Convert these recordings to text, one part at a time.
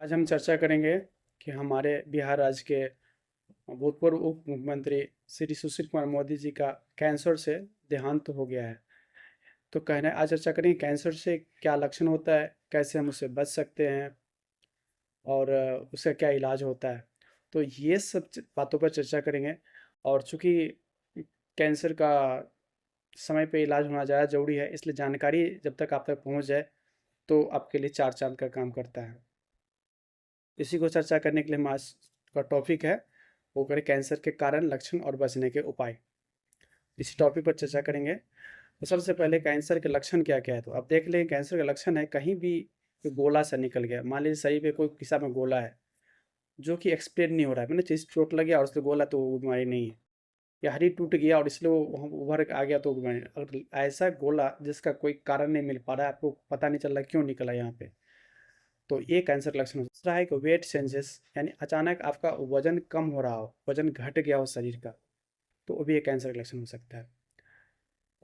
आज हम चर्चा करेंगे कि हमारे बिहार राज्य के भूतपूर्व उप मुख्यमंत्री श्री सुशील कुमार मोदी जी का कैंसर से देहांत हो गया है। तो कहना आज चर्चा करेंगे कैंसर से क्या लक्षण होता है, कैसे हम उससे बच सकते हैं और उसका क्या इलाज होता है। तो ये सब बातों पर चर्चा करेंगे। और चूंकि कैंसर का समय पे इलाज होना ज़्यादा ज़रूरी है, इसलिए जानकारी जब तक आप तक पहुंच जाए तो आपके लिए चार चांद का काम करता है। इसी को चर्चा करने के लिए हमारा आज का टॉपिक है, वो करें कैंसर के कारण, लक्षण और बचने के उपाय। इसी टॉपिक पर चर्चा करेंगे। तो सबसे पहले कैंसर के लक्षण क्या क्या है, तो आप देख लें कैंसर का लक्षण है कहीं भी कोई गोला सा निकल गया। मान लीजिए शरीर पे कोई किस्सा में गोला है जो कि एक्सप्लेन नहीं हो रहा है, मैंने चीज चोट लग गया और उससे गोला, तो वो बीमारी नहीं है। या हड्डी टूट गया और इसलिए वो वहाँ उभर के आ गया, तो वो बीमारी नहीं। अगर ऐसा गोला जिसका कोई कारण नहीं मिल पा रहा है, आपको पता नहीं चल रहा क्यों निकला यहाँ पे, तो ये कैंसर का लक्षण हो। दूसरा है कि वेट चेंजेस, यानी अचानक आपका वजन कम हो रहा हो, वजन घट गया हो शरीर का, तो वो भी एक कैंसर का लक्षण हो सकता है।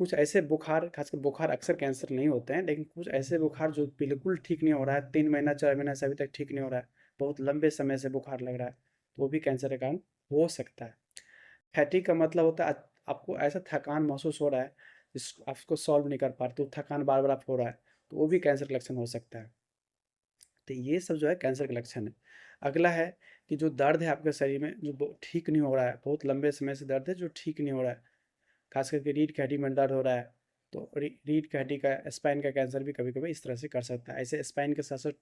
कुछ ऐसे बुखार, खासकर बुखार अक्सर कैंसर नहीं होते हैं, लेकिन कुछ ऐसे बुखार जो बिल्कुल ठीक नहीं हो रहा है, 3 महीना 4 महीना से अभी तक ठीक नहीं हो रहा है, बहुत लंबे समय से बुखार लग रहा है, तो वो भी कैंसर का कारण हो सकता है। फैटिग का मतलब होता है आपको ऐसा थकान महसूस हो रहा है जिस आपको सॉल्व नहीं कर पा रहे, तो थकान बार बार आप हो रहा है, तो वो भी कैंसर का लक्षण हो सकता है। तो ये सब जो है कैंसर के लक्षण है। अगला है कि जो दर्द है आपके शरीर में जो ठीक नहीं हो रहा है, बहुत लंबे समय से दर्द है जो ठीक नहीं हो रहा है, खास करके रीढ़ की हड्डी में दर्द हो रहा है, तो रीढ़ की हड्डी का, स्पाइन का कैंसर भी कभी कभी इस तरह से कर सकता है। ऐसे स्पाइन के साथ साथ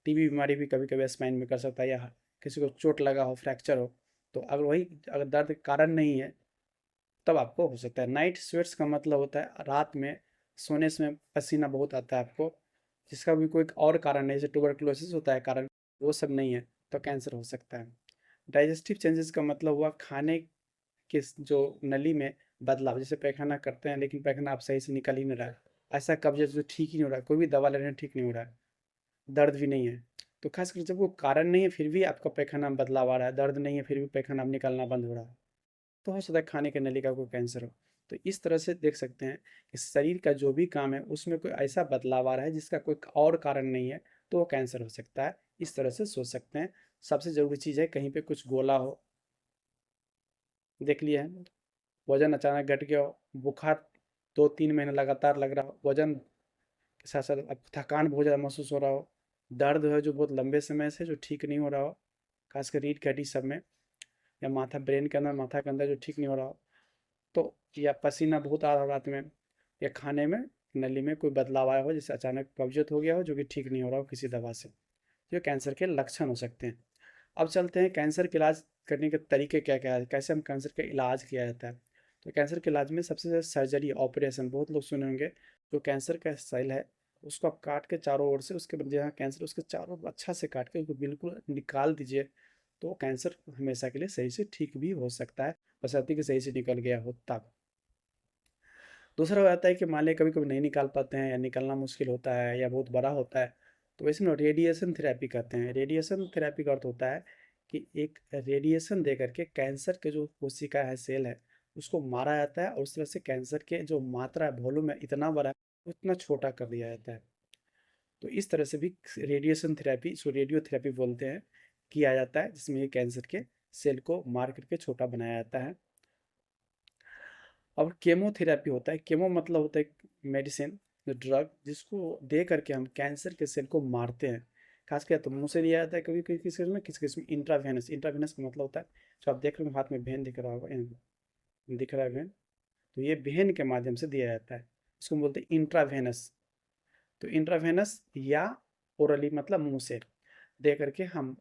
टीबी बीमारी भी कभी कभी स्पाइन में कर सकता है, या किसी को चोट लगा हो, फ्रैक्चर हो, तो अगर वही अगर दर्द के कारण नहीं है तब आपको हो सकता है। नाइट स्वेट्स का मतलब होता है रात में सोने समय पसीना बहुत आता है आपको, जिसका भी कोई और कारण नहीं, जैसे ट्यूबरकुलोसिस होता है कारण, वो सब नहीं है, तो कैंसर हो सकता है। डाइजेस्टिव चेंजेस का मतलब हुआ खाने के जो नली में बदलाव, जैसे पैखाना करते हैं लेकिन पैखाना आप सही से निकल ही नहीं रहा है, ऐसा कब्जियत जो ठीक ही नहीं हो रहा है, कोई भी दवा ले रहे हैं ठीक नहीं हो रहा है, दर्द भी नहीं है, तो खासकर जब वो कारण नहीं है फिर भी आपका पैखाना में बदलाव आ रहा है, दर्द नहीं है फिर भी पैखाना अब निकलना बंद हो रहा है, तो हो सकता है खाने के नली का कोई कैंसर हो। तो इस तरह से देख सकते हैं कि शरीर का जो भी काम है उसमें कोई ऐसा बदलाव आ रहा है जिसका कोई और कारण नहीं है, तो वो कैंसर हो सकता है। इस तरह से सोच सकते हैं। सबसे ज़रूरी चीज़ है कहीं पे कुछ गोला हो, देख लिया है, वजन अचानक घट गया हो, बुखार 2-3 महीने लगातार लग रहा हो, वजन के साथ साथ आपको थकान बहुत ज़्यादा महसूस हो रहा हो, दर्द है जो बहुत लंबे समय से जो ठीक नहीं हो रहा हो, खासकर रीढ़ की हड्डी सब में, या माथा, ब्रेन के अंदर, माथा के अंदर जो ठीक नहीं हो रहा हो, तो या पसीना बहुत आ रहा हो रात में, या खाने में नली में कोई बदलाव आया हो, जैसे अचानक कब्जियत हो गया हो जो कि ठीक नहीं हो रहा हो किसी दवा से, जो कैंसर के लक्षण हो सकते हैं। अब चलते हैं कैंसर के इलाज करने के तरीके क्या क्या है, कैसे हम कैंसर का इलाज किया जाता है। तो कैंसर के इलाज में सबसे ज़्यादा सर्जरी, ऑपरेशन, बहुत लोग सुने होंगे। जो कैंसर का सेल है उसको आप काट के चारों ओर से, उसके जहाँ कैंसर उसके चारों ओर अच्छा से काट के उसको बिल्कुल निकाल दीजिए, तो कैंसर हमेशा के लिए सही से ठीक भी हो सकता है, बशर्ते कि सही से निकल गया हो तब। दूसरा हो जाता है कि मान लें कभी कभी नहीं निकाल पाते हैं या निकलना मुश्किल होता है या बहुत बड़ा होता है, तो वैसे में रेडिएशन थेरेपी करते हैं। रेडिएशन थेरेपी का अर्थ होता है कि एक रेडिएशन दे करके कैंसर के जो कोशिका है, सेल है, उसको मारा जाता है और उस तरह से कैंसर के जो मात्रा है, वॉल्यूम है, इतना बड़ा उतना छोटा कर दिया जाता है। तो इस तरह से भी रेडिएशन थेरेपी, इसको रेडियो थेरेपी बोलते हैं, किया जाता है, जिसमें ये कैंसर के सेल को मार करके छोटा बनाया जाता है। और केमोथेरेपी होता है, केमो मतलब होता है मेडिसिन, जो ड्रग जिसको दे करके हम कैंसर के सेल को मारते हैं। खास कर तो मुंह से दिया जाता है, कभी कभी किस केस में, किस केस में इंट्रावेनस। इंट्रावेनस का मतलब होता है, जो आप देख रहे हो हाथ में वेन दिख रहा होगा, दिख रहा है वेन, तो ये वेन के माध्यम से दिया जाता है, इसको हम बोलते हैं इंट्रावेनस। तो इंट्रावेनस या ओरली मतलब मुंह से दे करके हम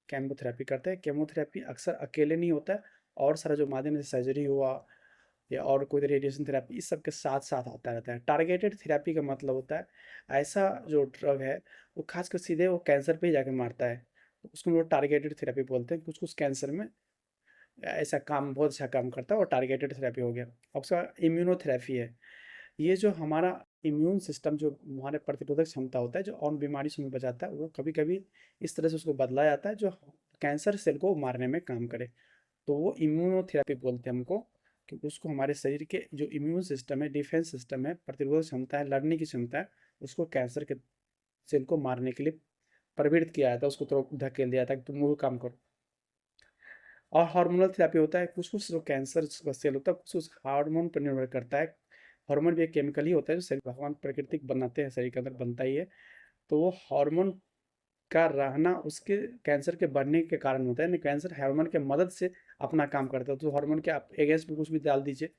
केमोथेरेपी करते हैं। केमोथेरेपी अक्सर अकेले नहीं होता है, और सारा जो माध्यम से सर्जरी हुआ या और कोई रेडिएशन थेरेपी, इस सब के साथ साथ आता रहता है। टारगेटेड थेरेपी का मतलब होता है ऐसा जो ड्रग है वो खासकर सीधे वो कैंसर पे ही जाके मारता है, तो उसको हम लोग टारगेटेड थेरेपी बोलते हैं। कुछ कुछ कैंसर में ऐसा काम, बहुत अच्छा काम करता है, और टारगेटेड थेरेपी हो गया। अब उसका इम्यूनोथेरेपी है, ये जो हमारा इम्यून सिस्टम, जो हमारे प्रतिरोधक क्षमता होता है, जो और बीमारी से हमें बचाता है, वो कभी कभी इस तरह से उसको बदला जाता है जो कैंसर सेल को मारने में काम करे, तो वो इम्यूनोथेरेपी बोलते हैं हमको। क्योंकि उसको हमारे शरीर के जो इम्यून सिस्टम है, डिफेंस सिस्टम है, प्रतिरोधक क्षमता है, लड़ने की क्षमता है, उसको कैंसर के सेल को मारने के लिए प्रवृत्त किया जाता है, उसको तो धकेल दिया जाता है कि तुम वो काम करो। और हार्मोनल थेरेपी होता है, कुछ कुछ जो कैंसर का सेल होता है कुछ उस हार्मोन पर निर्भर करता है। हार्मोन भी एक केमिकल ही होता है जो शरीर भगवान प्राकृतिक बनाते हैं, शरीर के अंदर बनता ही है। तो वो हार्मोन का रहना उसके कैंसर के बढ़ने के कारण होता है, यानी कैंसर हार्मोन के मदद से अपना काम करता है। तो हार्मोन के आप अगेंस्ट में कुछ भी डाल दीजिए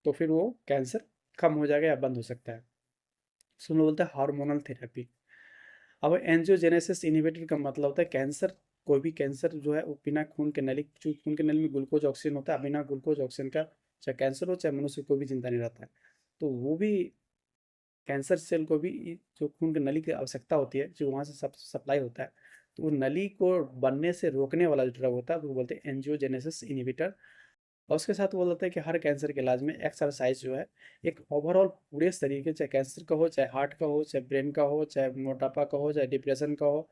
तो फिर वो कैंसर कम हो जाएगा या बंद हो सकता है। इसको हम लोग बोलते हैं हार्मोनल थेरेपी। अब एंजियोजेनेसिस इनहिबिटर का मतलब होता है कैंसर, कोई भी कैंसर जो है वो बिना खून के नली, जो खून के नली में ग्लूकोज ऑक्सीजन होता है, बिना ग्लूकोज ऑक्सीजन का चाहे कैंसर हो चाहे मनुष्य को भी जिंदा नहीं रहता है। तो वो भी कैंसर सेल को भी जो खून की नली की आवश्यकता होती है, जो वहाँ से सब सप्लाई होता है, तो वो नली को बनने से रोकने वाला जो ड्रग होता है वो बोलते हैं एंजियोजेनेसिस इनहिबिटर। और उसके साथ वो बोलते हैं कि हर कैंसर के इलाज में एक्सरसाइज जो है एक ओवरऑल पूरे शरीर के, चाहे कैंसर का हो चाहे हार्ट का हो चाहे ब्रेन का हो चाहे मोटापा का हो चाहे डिप्रेशन का हो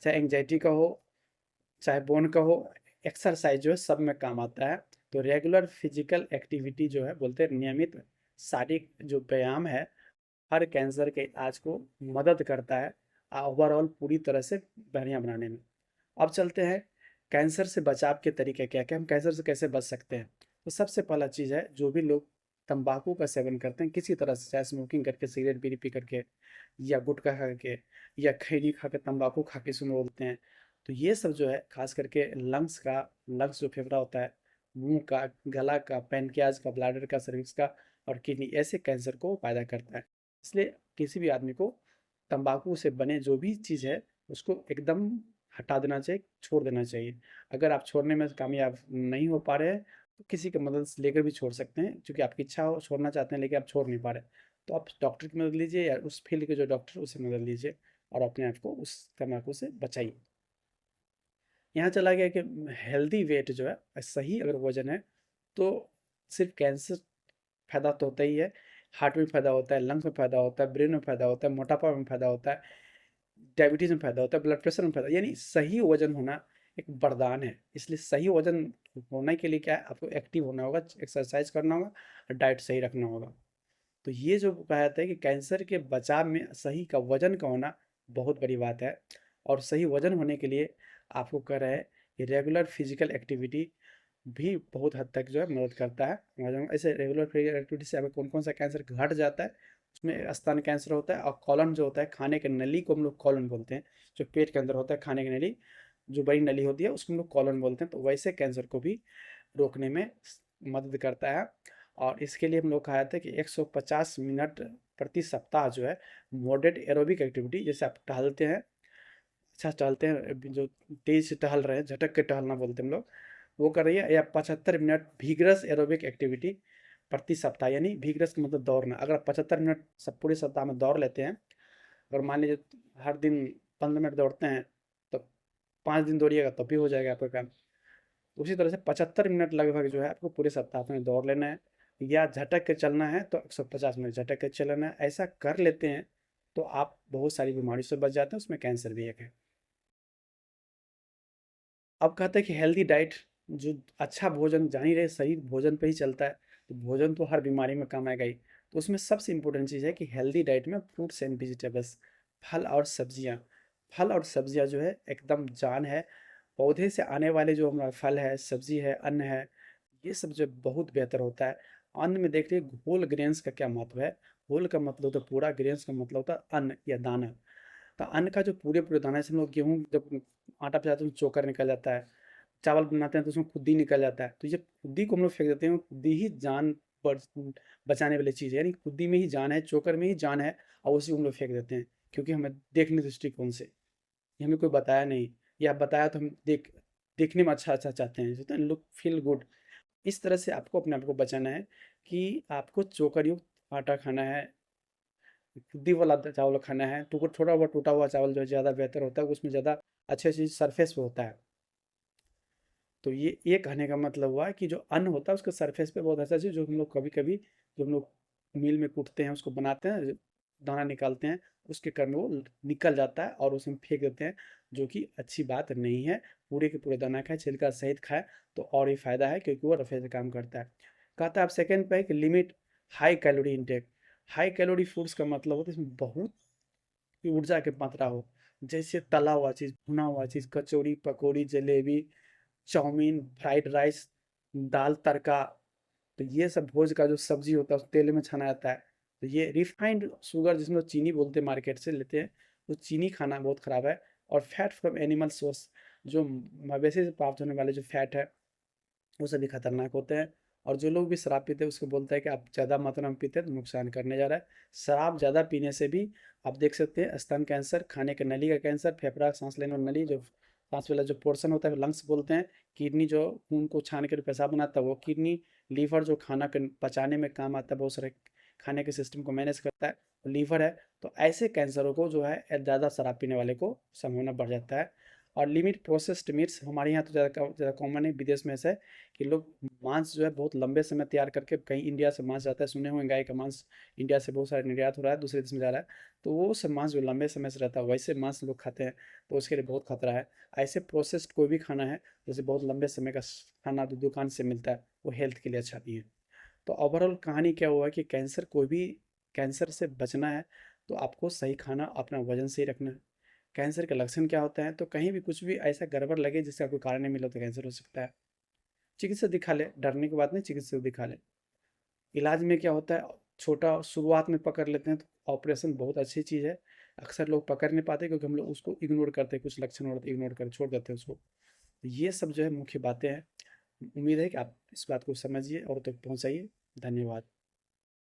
चाहे एंग्जाइटी का हो चाहे बोन का हो, एक्सरसाइज जो है सब में काम आता है। तो रेगुलर फिजिकल एक्टिविटी जो है बोलते हैं नियमित शारीरिक जो व्यायाम है हर कैंसर के इलाज को मदद करता है ओवरऑल पूरी तरह से बढ़िया बनाने में। अब चलते हैं कैंसर से बचाव के तरीके क्या क्या, हम कैंसर से कैसे बच सकते हैं। तो सबसे पहला चीज़ है, जो भी लोग तंबाकू का सेवन करते हैं किसी तरह से, चाहे स्मोकिंग करके, सिगरेट बीड़ी पी करके या गुटखा खा के या खैनी खा के, तंबाकू खा के सुनो बोलते हैं, तो ये सब जो है खास करके लंग्स जो फेफड़ा होता है, मुंह का, गला का, पैनक्रियाज का, ब्लैडर का, सर्विक्स का और किडनी, ऐसे कैंसर को पैदा करता है। इसलिए किसी भी आदमी को तंबाकू से बने जो भी चीज़ है उसको एकदम हटा देना चाहिए, छोड़ देना चाहिए। अगर आप छोड़ने में कामयाब नहीं हो पा रहे हैं तो किसी की मदद लेकर भी छोड़ सकते हैं, क्योंकि आपकी इच्छा हो, छोड़ना चाहते हैं लेकिन आप छोड़ नहीं पा रहे, तो आप डॉक्टर की मदद लीजिए या उस फील्ड के जो डॉक्टर उससे मदद लीजिए और अपने आप को उस तंबाकू से बचाइए। यहाँ चला गया कि हेल्दी वेट जो है, सही अगर वजन है, तो सिर्फ कैंसर फायदा तो होता ही है, हार्ट में फायदा होता है, लंग्स में फायदा होता है, ब्रेन में फायदा होता है, मोटापा में फायदा होता है, डायबिटीज में फायदा होता है, ब्लड प्रेशर में फायदा, यानी सही वजन होना एक वरदान है। इसलिए सही वजन होने के लिए क्या है, आपको एक्टिव होना होगा, एक्सरसाइज करना होगा और डाइट सही रखना होगा। तो ये जो कहा जाता है कि कैंसर के बचाव में सही का वजन का होना बहुत बड़ी बात है। और सही वजन होने के लिए आपको कह रहा है कि रेगुलर फिजिकल एक्टिविटी भी बहुत हद तक जो है मदद करता है। ऐसे रेगुलर फिजिकल एक्टिविटी से हमें कौन कौन सा कैंसर घट जाता है, उसमें स्तन कैंसर होता है और कॉलन जो होता है, खाने के नली को हम लोग कॉलन बोलते हैं, जो पेट के अंदर होता है खाने की नली, जो बड़ी नली होती है उसको हम लोग कॉलन बोलते हैं। तो वैसे कैंसर को भी रोकने में मदद करता है। और इसके लिए हम लोग कहा जाता है कि 150 मिनट प्रति सप्ताह जो है मॉडरेट एरोबिक एक्टिविटी, जैसे आप टहलते हैं, अच्छा टहलते हैं, जो तेज से टहल रहे हैं, झटक के टहलना बोलते हैं हम लोग, वो कर रही है, या 75 मिनट भीगरस एरोबिक एक्टिविटी प्रति सप्ताह, यानी भीगरस का मतलब दौड़ना। अगर आप 75 मिनट सब पूरे सप्ताह में दौड़ लेते हैं, अगर मान लीजिए हर दिन 15 मिनट दौड़ते हैं तो 5 दिन दौड़िएगा तब भी हो जाएगा आपका काम। उसी तरह से 75 मिनट लगभग जो है आपको पूरे सप्ताह में दौड़ लेना है, या झटक के चलना है तो 150 मिनट झटक के चलना है। ऐसा कर लेते हैं तो आप बहुत सारी बीमारियों से बच जाते हैं, उसमें कैंसर भी एक है। अब कहते हैं कि हेल्दी डाइट, जो अच्छा भोजन, जान ही रहे शरीर भोजन पे ही चलता है, तो भोजन तो हर बीमारी में काम आएगा ही। तो उसमें सबसे इम्पोर्टेंट चीज़ है कि हेल्दी डाइट में फ्रूट्स एंड वेजिटेबल्स, फल और सब्जियाँ, फल और सब्जियाँ जो है एकदम जान है। पौधे से आने वाले जो हमारा फल है, सब्जी है, अन्न है, ये सब जो बहुत बेहतर होता है। अन्न में देख लीजिए होल ग्रेन्स का क्या महत्व है। होल का मतलब होता है पूरा, ग्रेन्स का मतलब होता है अन्न या दाना। तो अन्न का जो पूरे पूरे दाना, जैसे हम लोग गेहूँ जब आटा पिसाते हैं तो चोकर निकल जाता है, चावल बनाते हैं तो उसमें खुद्दी निकल जाता है, तो ये खुद्दी को हम लोग फेंक देते हैं। खुद्दी ही जान बचाने वाली चीज़ है, यानी खुद्दी में ही जान है, चोकर में ही जान है, और उसी को हम लोग फेंक देते हैं क्योंकि हमें देखने दृष्टिकोण से ये हमें कोई बताया नहीं, या बताया तो हम देखने में अच्छा अच्छा चाहते हैं, जो लुक फील गुड। इस तरह से आपको अपने आप को बचाना है कि आपको चोकर युक्त आटा खाना है, खुद्दी वाला चावल खाना है। टूटा हुआ चावल जो है ज़्यादा बेहतर होता है, उसमें ज़्यादा अच्छे चीज़ सरफेस पे होता है। तो ये कहने का मतलब हुआ कि जो अन्न होता है उसके सरफेस पे बहुत अच्छा चीज़, जो हम लोग कभी कभी, जो हम लोग मिल में कूटते हैं उसको बनाते हैं, दाना निकालते हैं, उसके कारण वो निकल जाता है और उसमें फेंक देते हैं, जो कि अच्छी बात नहीं है। पूरे के पूरे दाना खाए, छिलका सहित खाए तो और ही फायदा है, क्योंकि वो रफे से काम करता है। कहता है आप सेकेंड पे है कि limit high calorie intake. High calorie foods का मतलब होता है इसमें बहुत ऊर्जा की मात्रा हो, जैसे तला हुआ चीज़, भुना हुआ चीज़, कचौड़ी, पकौड़ी, जलेबी, चाउमीन, फ्राइड राइस, दाल तड़का, तो ये सब भोज का जो सब्जी होता है उस तेल में छना जाता है। तो ये रिफाइंड शुगर जिसमें लोग चीनी बोलते हैं मार्केट से लेते हैं, वो चीनी खाना बहुत ख़राब है। और फैट फ्रॉम एनिमल सोर्स, जो मवेशी से प्राप्त होने वाले जो फैट है वो सभी खतरनाक होते हैं। और जो लोग भी शराब पीते हैं उसको बोलता है कि आप ज़्यादा मात्रा में पीते हैं तो नुकसान करने जा रहा है। शराब ज़्यादा पीने से भी आप देख सकते हैं स्तन कैंसर, खाने के नली का कैंसर, फेफड़ा, सांस लेने वाली नली, जो सांस वाला जो पोर्शन होता है लंग्स बोलते हैं, किडनी जो खून को छान कर पेशाब बनाता है वो किडनी, लीवर जो खाना पचाने में काम आता है, बहुत सारे खाने के सिस्टम को मैनेज करता है, लीवर है। तो ऐसे कैंसरों को जो है ज़्यादा शराब पीने वाले को संभावना बढ़ जाता है। और लिमिट प्रोसेस्ड मीट्स हमारे यहाँ तो ज़्यादा कॉमन है, विदेश में ऐसा है कि लोग मांस जो है बहुत लंबे समय तैयार करके, कहीं इंडिया से मांस जाता है, सुने हुए गाय का मांस इंडिया से बहुत सारा निर्यात हो रहा है, दूसरे देश में जा रहा है। तो वो सब मांस जो लंबे समय से रहता है वैसे मांस लोग खाते हैं, तो उसके लिए बहुत खतरा है। ऐसे प्रोसेस्ड कोई भी खाना है जैसे बहुत लंबे समय का खाना जो दुकान से मिलता है वो हेल्थ के लिए अच्छा नहीं है। तो ओवरऑल कहानी क्या हुआ कि कैंसर से बचना है तो आपको सही खाना, अपना वजन सही रखना है। कैंसर के लक्षण क्या होते हैं, तो कहीं भी कुछ भी ऐसा गड़बड़ लगे जिसका कोई कारण नहीं मिला तो कैंसर हो सकता है। चिकित्सक दिखा ले, डरने की बात नहीं, चिकित्सक दिखा ले। इलाज में क्या होता है, छोटा शुरुआत में पकड़ लेते हैं तो ऑपरेशन बहुत अच्छी चीज़ है। अक्सर लोग पकड़ नहीं पाते क्योंकि हम लोग उसको इग्नोर करते हैं, कुछ लक्षण होते हैं इग्नोर कर छोड़ देते हैं उसको। तो ये सब जो है मुख्य बातें हैं। उम्मीद है कि आप इस बात को समझिए और तक पहुँचाइए। धन्यवाद।